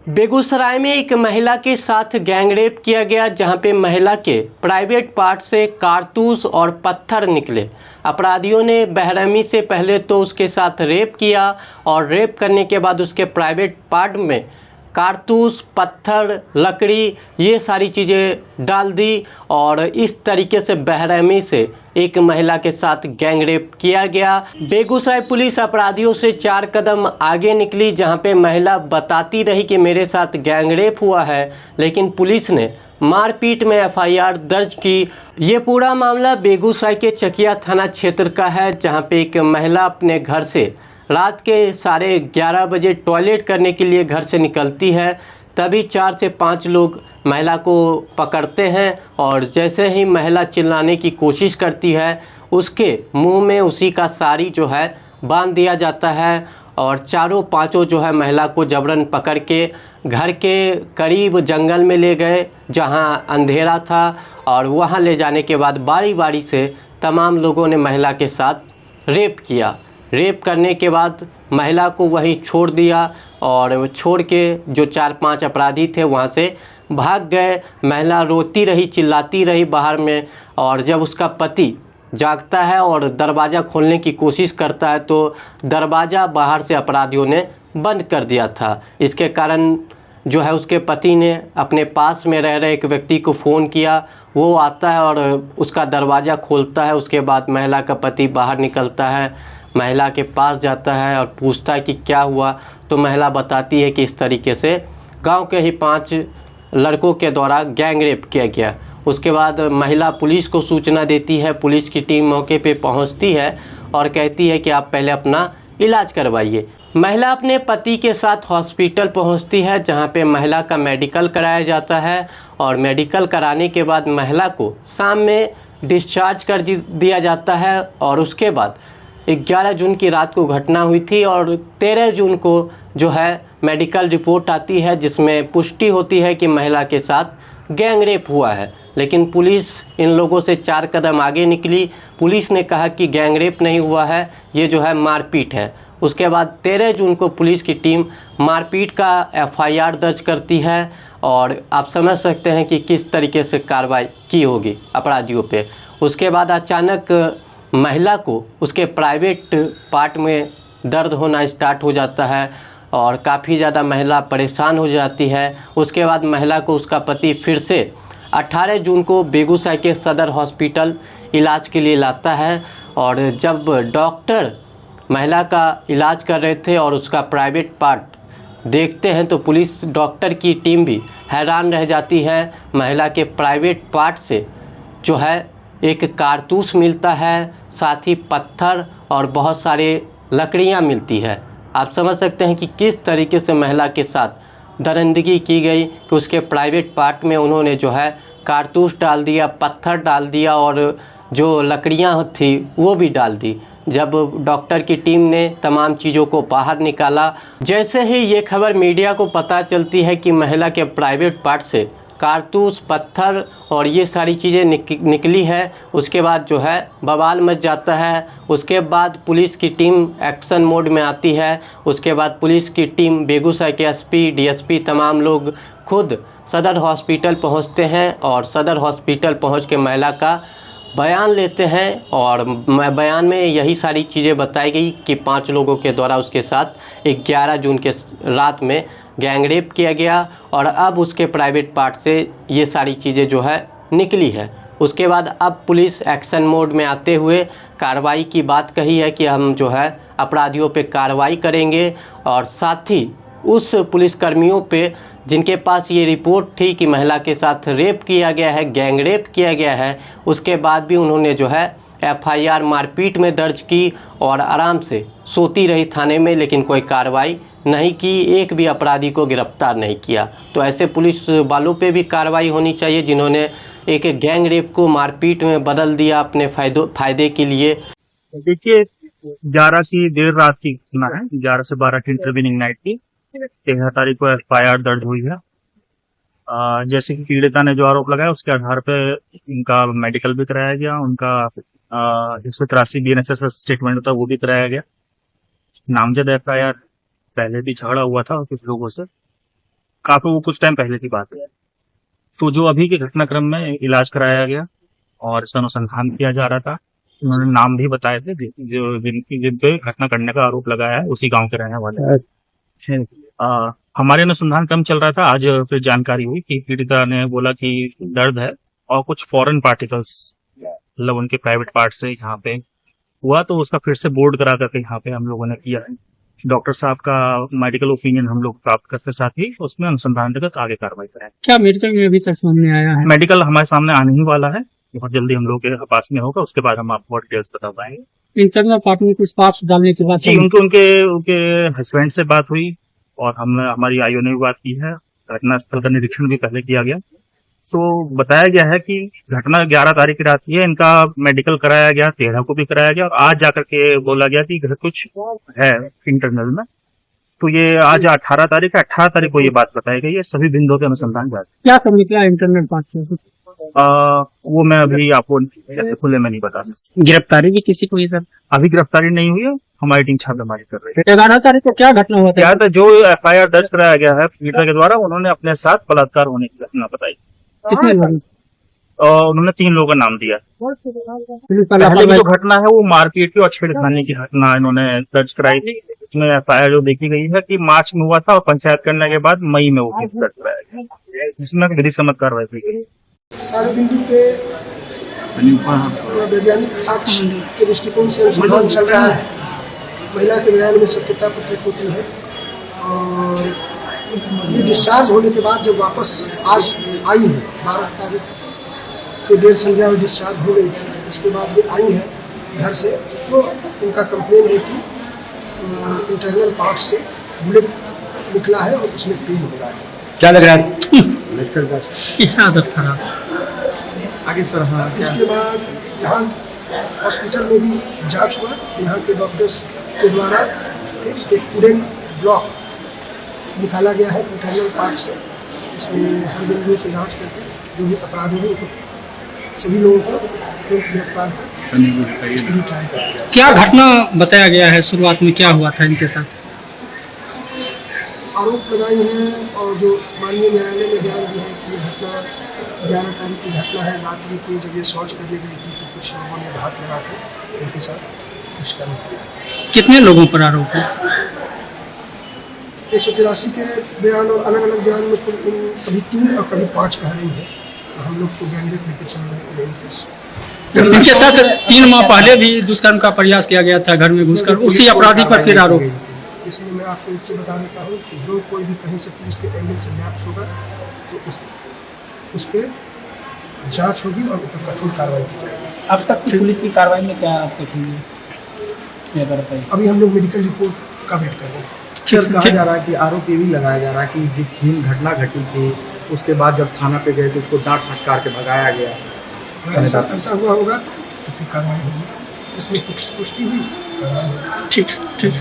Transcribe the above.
बेगूसराय में एक महिला के साथ गैंगरेप किया गया, जहां पे महिला के प्राइवेट पार्ट से कारतूस और पत्थर निकले। अपराधियों ने बेरहमी से पहले तो उसके साथ रेप किया और रेप करने के बाद उसके प्राइवेट पार्ट में कारतूस, पत्थर, लकड़ी ये सारी चीज़ें डाल दी और इस तरीके से बेरहमी से एक महिला के साथ गैंगरेप किया गया। बेगूसराय पुलिस अपराधियों से 4 कदम आगे निकली, जहां पे महिला बताती रही कि मेरे साथ गैंगरेप हुआ है, लेकिन पुलिस ने मारपीट में एफआईआर दर्ज की। ये पूरा मामला बेगूसराय के चकिया थाना क्षेत्र का है, जहां पे एक महिला अपने घर से रात के 11:30 बजे टॉयलेट करने के लिए घर से निकलती है। तभी 4 से 5 लोग महिला को पकड़ते हैं और जैसे ही महिला चिल्लाने की कोशिश करती है, उसके मुंह में उसी का साड़ी जो है बांध दिया जाता है और चारों पांचों जो है महिला को जबरन पकड़ के घर के करीब जंगल में ले गए, जहां अंधेरा था, और वहां ले जाने के बाद बारी बारी से तमाम लोगों ने महिला के साथ रेप किया। रेप करने के बाद महिला को वहीं छोड़ दिया और छोड़ के जो 4-5 अपराधी थे वहाँ से भाग गए। महिला रोती रही, चिल्लाती रही बाहर में, और जब उसका पति जागता है और दरवाज़ा खोलने की कोशिश करता है तो दरवाज़ा बाहर से अपराधियों ने बंद कर दिया था। इसके कारण जो है उसके पति ने अपने पास में रह रहे एक व्यक्ति को फ़ोन किया, वो आता है और उसका दरवाज़ा खोलता है। उसके बाद महिला का पति बाहर निकलता है, महिला के पास जाता है और पूछता है कि क्या हुआ, तो महिला बताती है कि इस तरीके से गांव के ही 5 लड़कों के द्वारा गैंगरेप किया गया। उसके बाद महिला पुलिस को सूचना देती है, पुलिस की टीम मौके पे पहुंचती है और कहती है कि आप पहले अपना इलाज करवाइए। महिला अपने पति के साथ हॉस्पिटल पहुंचती है, जहां पे महिला का मेडिकल कराया जाता है और मेडिकल कराने के बाद महिला को शाम में डिस्चार्ज कर दिया जाता है। और उसके बाद 11 जून की रात को घटना हुई थी और 13 जून को जो है मेडिकल रिपोर्ट आती है, जिसमें पुष्टि होती है कि महिला के साथ गैंगरेप हुआ है। लेकिन पुलिस इन लोगों से 4 कदम आगे निकली। पुलिस ने कहा कि गैंगरेप नहीं हुआ है, ये जो है मारपीट है। उसके बाद 13 जून को पुलिस की टीम मारपीट का एफआईआर दर्ज करती है और आप समझ सकते हैं कि किस तरीके से कार्रवाई की होगी अपराधियों पे। उसके बाद अचानक महिला को उसके प्राइवेट पार्ट में दर्द होना स्टार्ट हो जाता है और काफ़ी ज़्यादा महिला परेशान हो जाती है। उसके बाद महिला को उसका पति फिर से 18 जून को बेगूसराय के सदर हॉस्पिटल इलाज के लिए लाता है और जब डॉक्टर महिला का इलाज कर रहे थे और उसका प्राइवेट पार्ट देखते हैं तो पुलिस डॉक्टर की टीम भी हैरान रह जाती है। महिला के प्राइवेट पार्ट से जो है एक कारतूस मिलता है, साथ ही पत्थर और बहुत सारे लकड़ियां मिलती है। आप समझ सकते हैं कि किस तरीके से महिला के साथ दरिंदगी की गई कि उसके प्राइवेट पार्ट में उन्होंने जो है कारतूस डाल दिया, पत्थर डाल दिया और जो लकड़ियां थी वो भी डाल दी। जब डॉक्टर की टीम ने तमाम चीज़ों को बाहर निकाला, जैसे ही ये खबर मीडिया को पता चलती है कि महिला के प्राइवेट पार्ट से कारतूस, पत्थर और ये सारी चीज़ें निकली है, उसके बाद जो है बवाल मच जाता है। उसके बाद पुलिस की टीम एक्शन मोड में आती है। उसके बाद पुलिस की टीम, बेगूसराय के एसपी, डीएसपी, तमाम लोग खुद सदर हॉस्पिटल पहुंचते हैं और सदर हॉस्पिटल पहुंच के महिला का बयान लेते हैं और बयान में यही सारी चीज़ें बताई गई कि 5 लोगों के द्वारा उसके साथ 11 जून के रात में गैंगरेप किया गया और अब उसके प्राइवेट पार्ट से ये सारी चीज़ें जो है निकली है। उसके बाद अब पुलिस एक्शन मोड में आते हुए कार्रवाई की बात कही है कि हम जो है अपराधियों पे कार्रवाई करेंगे और साथ ही उस पुलिसकर्मियों पे जिनके पास ये रिपोर्ट थी कि महिला के साथ रेप किया गया है, गैंगरेप किया गया है, उसके बाद भी उन्होंने जो है एफआईआर मारपीट में दर्ज की और आराम से सोती रही थाने में, लेकिन कोई कार्रवाई नहीं की, एक भी अपराधी को गिरफ्तार नहीं किया। तो ऐसे पुलिस वालों पे भी कार्रवाई होनी चाहिए जिन्होंने एक गैंगरेप को मारपीट में बदल दिया अपने फायदे के लिए। देखिए 11 की देर रात की घटना है, 11 से 12 की इंटरवीनिंग नाइट की 13 तारीख को एफआईआर दर्ज हुई है। जैसे कि पीड़िता ने जो आरोप लगाया उसके आधार पे उनका मेडिकल भी कराया गया, उनका 183 बीएनएसएस स्टेटमेंट होता वो भी कराया गया। नामजद एफआईआर पहले भी झगड़ा हुआ था कुछ लोगों से, काफी वो कुछ टाइम पहले की बात है। तो जो अभी के घटनाक्रम में इलाज कराया गया और इसका अनुसंधान किया जा रहा था, उन्होंने नाम भी बताए थे जो जिन पे घटना करने का आरोप लगाया है, उसी गांव के रहने वाले हैं। हमारे अनुसंधान क्रम चल रहा था, आज फिर जानकारी हुई कि पीड़िता ने बोला कि दर्द है और कुछ फॉरेन पार्टिकल्स, मतलब उनके प्राइवेट पार्ट से यहाँ पे हुआ, तो उसका फिर से बोर्ड करा करके यहाँ पे हम लोगों ने किया है। डॉक्टर साहब का मेडिकल ओपिनियन हम लोग प्राप्त करते साथ ही उसमें अनुसंधान तक आगे कार्रवाई करें। क्या मेडिकल में अभी तक सामने आया है? मेडिकल हमारे सामने आने ही वाला है, बहुत जल्दी हम लोग के पास में होगा, उसके बाद हम आपको डिटेल्स बता पाएंगे। इंटरनल पार्ट में कुछ पार्ट्स डालने के बाद जी, उनके हस्बैंड से बात हुई और हमारी आईओ ने भी बात की है। घटना स्थल का निरीक्षण भी पहले किया गया। सो बताया गया है कि घटना 11 तारीख की रात की है, इनका मेडिकल कराया गया, 13 को भी कराया गया और आज जाकर के बोला गया कि घर कुछ है इंटरनल में। तो ये आज 18 तारीख है, 18 तारीख को ये बात बताई गई है। सभी बिंदुओं के अनुसंधान जारी। क्या सब निकला इंटरनल पार्ट से? वो मैं अभी आपको ऐसे खुले में नहीं बता सकता। गिरफ्तारी भी किसी को ही सर? अभी गिरफ्तारी नहीं हुई है, हमारी टीम छापेमारी कर रही है। 11 तारीख को क्या घटना हुआ था? क्या था, जो FIR दर्ज कराया गया है पीड़िता के द्वारा, उन्होंने अपने साथ बलात्कार होने की घटना बताई। कितने लोग? उन्होंने 3 लोगों का नाम दिया। पुलिस पहले वाला की जो घटना है वो मारपीट की और छेड़खानी की घटना इन्होंने दर्ज कराई थी। इसमें FIR जो देखी गई है कि मार्च में हुआ था और पंचायत करने के बाद मई में वो केस दर्ज कराया गया, जिसमें विधि सम्मत कार्रवाई की गई। सारे बिंदु पे वैज्ञानिक साक्ष्य के दृष्टिकोण से अनुसंधान चल रहा है। महिला के बयान में सत्यता प्रतीत होती है और ये डिस्चार्ज होने के बाद जब वापस आज आई है, 12 तारीख को देर संध्या में डिस्चार्ज हो गई थी, उसके बाद ये आई है घर से, तो इनका कंप्लेन है कि इंटरनल पार्ट से बुलेट निकला है और उसमें पेन हो रहा है। क्या लग रहा है? मेडिकल जांच आदत खराब। आगे सर। हाँ, इसके बाद यहाँ हॉस्पिटल में भी जांच हुआ, यहाँ के डॉक्टर्स के द्वारा एक पूरे ब्लॉक निकाला गया है इंटरनल पार्ट से। इसमें हर बिंदु की जांच करके जो भी अपराधी हैं उनको सभी लोगों को तुरंत गिरफ्तार कर स्पीडी ट्रायल किया गया। क्या घटना बताया गया है? शुरुआत में क्या हुआ था इनके साथ? आरोप लगाए हैं और जो माननीय न्यायालय में बयान दिया है कि ये घटना 11 तारीख की घटना है, रात्रि की जब ये शौच करने गई थी तो कुछ लोगों ने हाथ लगा के उनके साथ दुष्कर्म किया। कितने लोगों पर आरोप है? 183 के बयान और अलग अलग बयान में कभी 3 और कभी 5 कह रही है। तो हम लोग को गैंगरेप लेके चल रहे हैं। इनके साथ 3 माह पहले भी दुष्कर्म का प्रयास किया गया था, घर में घुसकर उसी अपराधी पर फिर आरोप। इसलिए मैं आपको एक चीज़ बता देता हूँ कि जो कोई भी कहीं से पुलिस के एंगल से लैप्स होगा तो उस पर जांच होगी और उस पर कठोर कार्रवाई की जाएगी। अब तक पुलिस की कार्रवाई में क्या आप देखेंगे? अभी हम लोग मेडिकल रिपोर्ट का वेट कर रहे हैं। कहा जा रहा है कि आरोप ये भी लगाया जा रहा है कि जिस दिन घटना घटी थी उसके बाद जब थाना पे गए तो उसको डांट फटकार के भगाया गया। अगर ऐसा हुआ होगा तो फिर कार्रवाई होगी, इसमें कुछ पुष्टि हुई। ठीक।